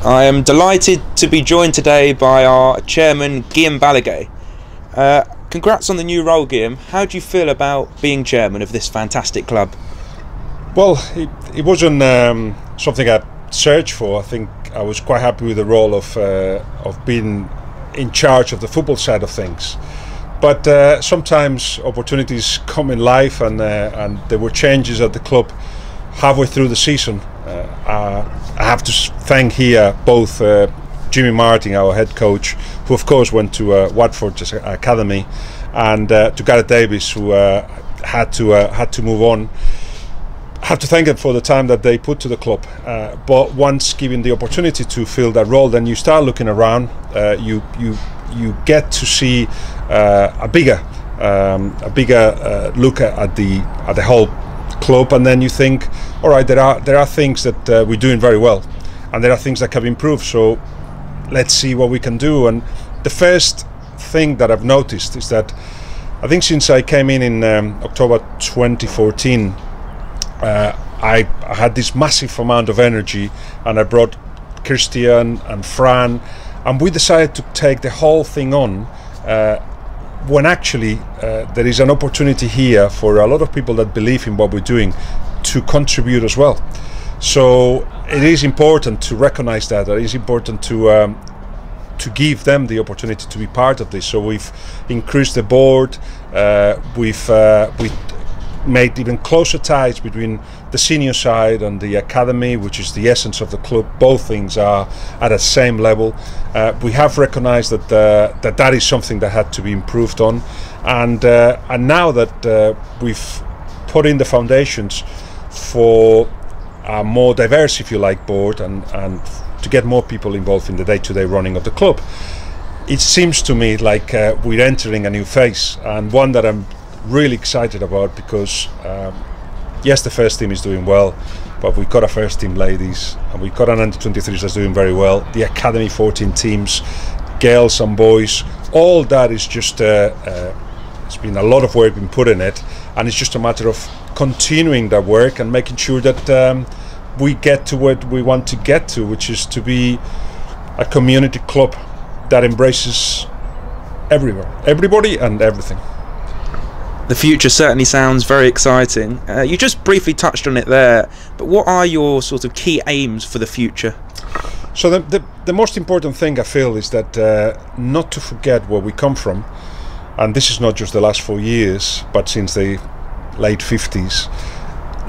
I am delighted to be joined today by our chairman, Guillem Balague. Congrats on the new role, Guillem. How do you feel about being chairman of this fantastic club? Well, it wasn't something I searched for. I think I was quite happy with the role of being in charge of the football side of things. But sometimes opportunities come in life, and there were changes at the club halfway through the season. I have to thank here both Jimmy Martin, our head coach, who of course went to Watford's academy, and to Gareth Davis, who had to move on. I have to thank them for the time that they put to the club. But once given the opportunity to fill that role, then you start looking around. You get to see a bigger look at the whole club, and then you think, all right, there are things that we're doing very well, and there are things that can be improved. So let's see what we can do. And the first thing that I've noticed is that I think since I came in October 2014, I had this massive amount of energy, and I brought Christian and Fran, and we decided to take the whole thing on when actually there is an opportunity here for a lot of people that believe in what we're doing to contribute as well. So it is important to recognize that. It is important to give them the opportunity to be part of this. So we've increased the board. We've made even closer ties between the senior side and the academy, which is the essence of the club. Both things are at the same level. We have recognized that that is something that had to be improved on, and now that we've put in the foundations for a more diverse, if you like, board, and to get more people involved in the day-to-day running of the club, it seems to me like we're entering a new phase, and one that I'm really excited about, because yes, the first team is doing well, but we've got a first team ladies, and we've got an under-23s that's doing very well, the academy 14 teams, girls and boys. All that is just it's been a lot of work been put in it, and it's just a matter of continuing that work and making sure that we get to what we want to get to, which is to be a community club that embraces everybody and everything. The future certainly sounds very exciting. You just briefly touched on it there, but what are your sort of key aims for the future? So the most important thing I feel is that not to forget where we come from, and this is not just the last 4 years, but since the late 50s.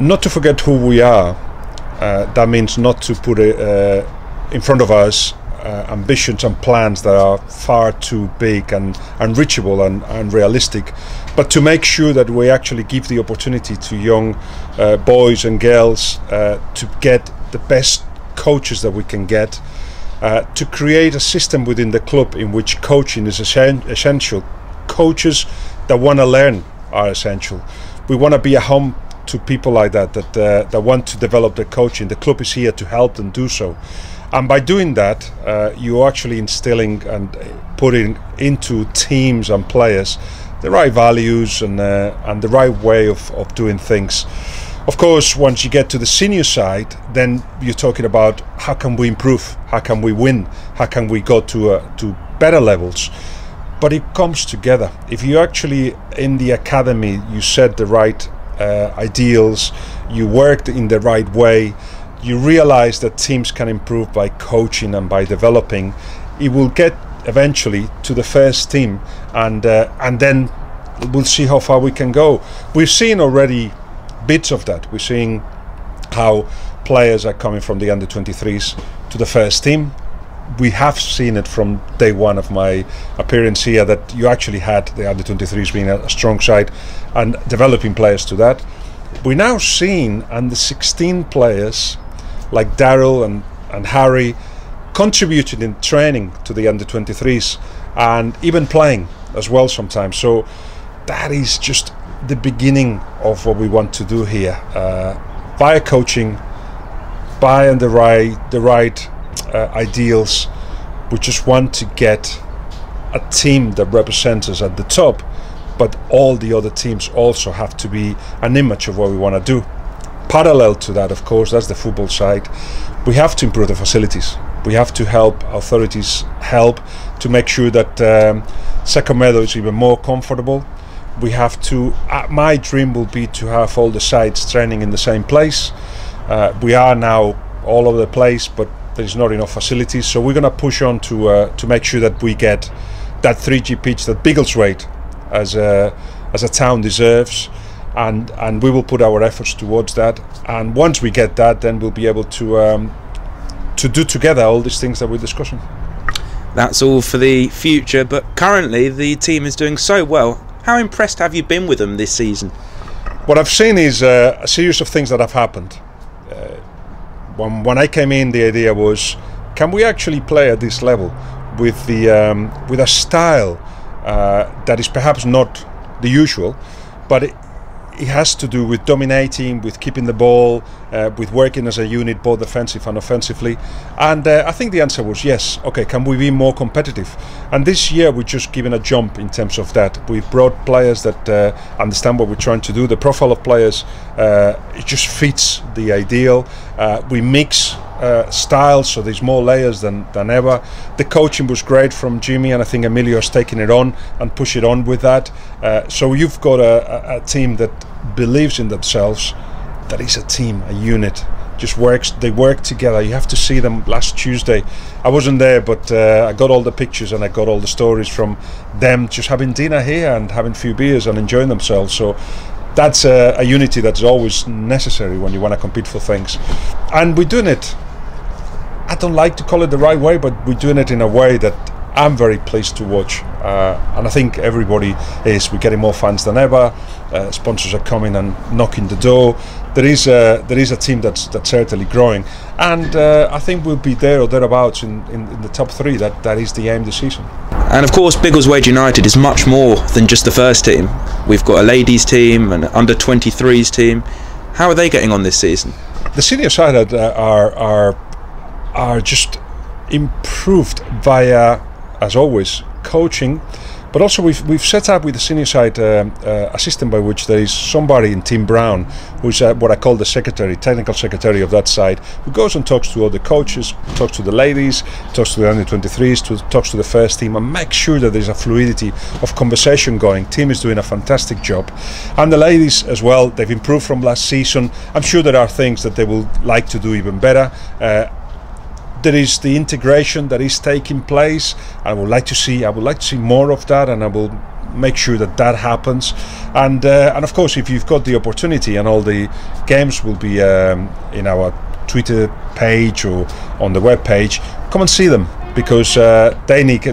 Not to forget who we are. That means not to put in front of us ambitions and plans that are far too big and unreachable and unrealistic, but to make sure that we actually give the opportunity to young boys and girls to get the best coaches that we can get, to create a system within the club in which coaching is essential. Coaches that want to learn are essential. We want to be a home to people like that want to develop their coaching. The club is here to help them do so. And by doing that, you're actually instilling and putting into teams and players the right values and the right way of doing things. Of course, once you get to the senior side, then you're talking about how can we improve, how can we win, how can we go to better levels. But it comes together. If you actually in the academy you set the right ideals, you worked in the right way, you realize that teams can improve by coaching and by developing, it will get eventually to the first team, and then we'll see how far we can go. We've seen already bits of that. We're seeing how players are coming from the under-23s to the first team. We have seen it from day one of my appearance here, that you actually had the under-23s being a strong side and developing players to that. We're now seeing under-16 players like Daryl and Harry contributing in training to the under-23s and even playing as well sometimes. So that is just the beginning of what we want to do here. Via coaching, by the right ideals, we just want to get a team that represents us at the top, but all the other teams also have to be an image of what we want to do. Parallel to that, of course, that's the football side, we have to improve the facilities. We have to help authorities to make sure that second meadow is even more comfortable. We have to, my dream will be to have all the sides training in the same place. We are now all over the place, but there's not enough facilities, so we're going to push on to make sure that we get that 3G pitch that Biggleswade as a town deserves, and we will put our efforts towards that. And once we get that, then we'll be able to do together all these things that we're discussing. That's all for the future, but currently the team is doing so well. How impressed have you been with them this season? What I've seen is a series of things that have happened. When I came in, the idea was, can we actually play at this level with a style that is perhaps not the usual, but it has to do with dominating, with keeping the ball, with working as a unit, both defensive and offensively. And I think the answer was yes. Okay, can we be more competitive? And this year we're just giving a jump in terms of that. We've brought players that understand what we're trying to do. The profile of players, it just fits the ideal. We mix styles, so there's more layers than ever. The coaching was great from Jimmy, and I think Emilio's taking it on and push it on with that. So you've got a team that believes in themselves, that is a team, a unit, just works. They work together. You have to see them. Last Tuesday I wasn't there, but I got all the pictures and I got all the stories from them just having dinner here and having a few beers and enjoying themselves. So that's a unity that's always necessary when you want to compete for things. And we're doing it, I don't like to call it the right way, but we're doing it in a way that I'm very pleased to watch, and I think everybody is. We're getting more fans than ever. Sponsors are coming and knocking the door. There is a team that's certainly growing, and I think we'll be there or thereabouts in the top three. That is the aim this season. And of course, Biggleswade United is much more than just the first team. We've got a ladies team and an under-23s team. How are they getting on this season? The senior side are just improved via, as always, coaching, but also we've set up with the senior side a system by which there is somebody in Team Brown who's what I call the secretary, technical secretary of that side, who goes and talks to all the coaches, talks to the ladies, talks to the under-23s, talks to the first team, and makes sure that there's a fluidity of conversation going. Team is doing a fantastic job, and the ladies as well. They've improved from last season. I'm sure there are things that they will like to do even better. There is the integration that is taking place. I would like to see more of that, and I will make sure that happens. And of course, if you've got the opportunity, and all the games will be in our Twitter page or on the web page, come and see them, because they need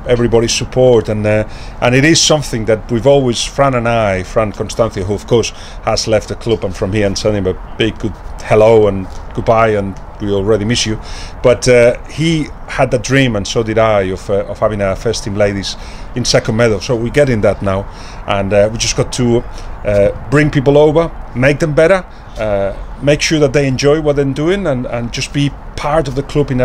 everybody's support, and it is something that we've always, Fran Constancio, who of course has left the club, and from here and send him a big good hello and goodbye, and we already miss you, but he had that dream, and so did I, of having our first team ladies in second meadow. So we're getting that now, and we just got to bring people over, make them better, make sure that they enjoy what they're doing, and just be part of the club in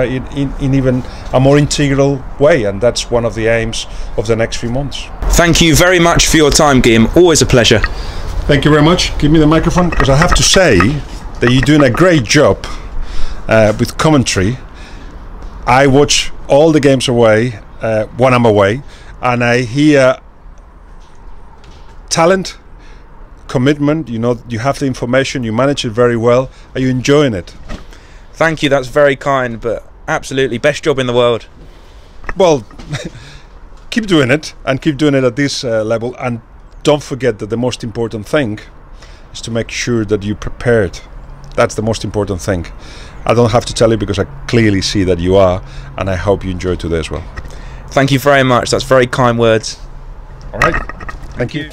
even a more integral way. And that's one of the aims of the next few months. Thank you very much for your time, Guillem. Always a pleasure. Thank you very much. Give me the microphone, because I have to say that you're doing a great job with commentary. I watch all the games away when I'm away, and I hear talent, commitment. You have the information, you manage it very well. Are you enjoying it? Thank you, that's very kind, but absolutely best job in the world. Well, keep doing it, and keep doing it at this level, and don't forget that the most important thing is to make sure that you're prepared. That's the most important thing. I don't have to tell you, because I clearly see that you are, and I hope you enjoy today as well. Thank you very much, that's very kind words. All right, thank you.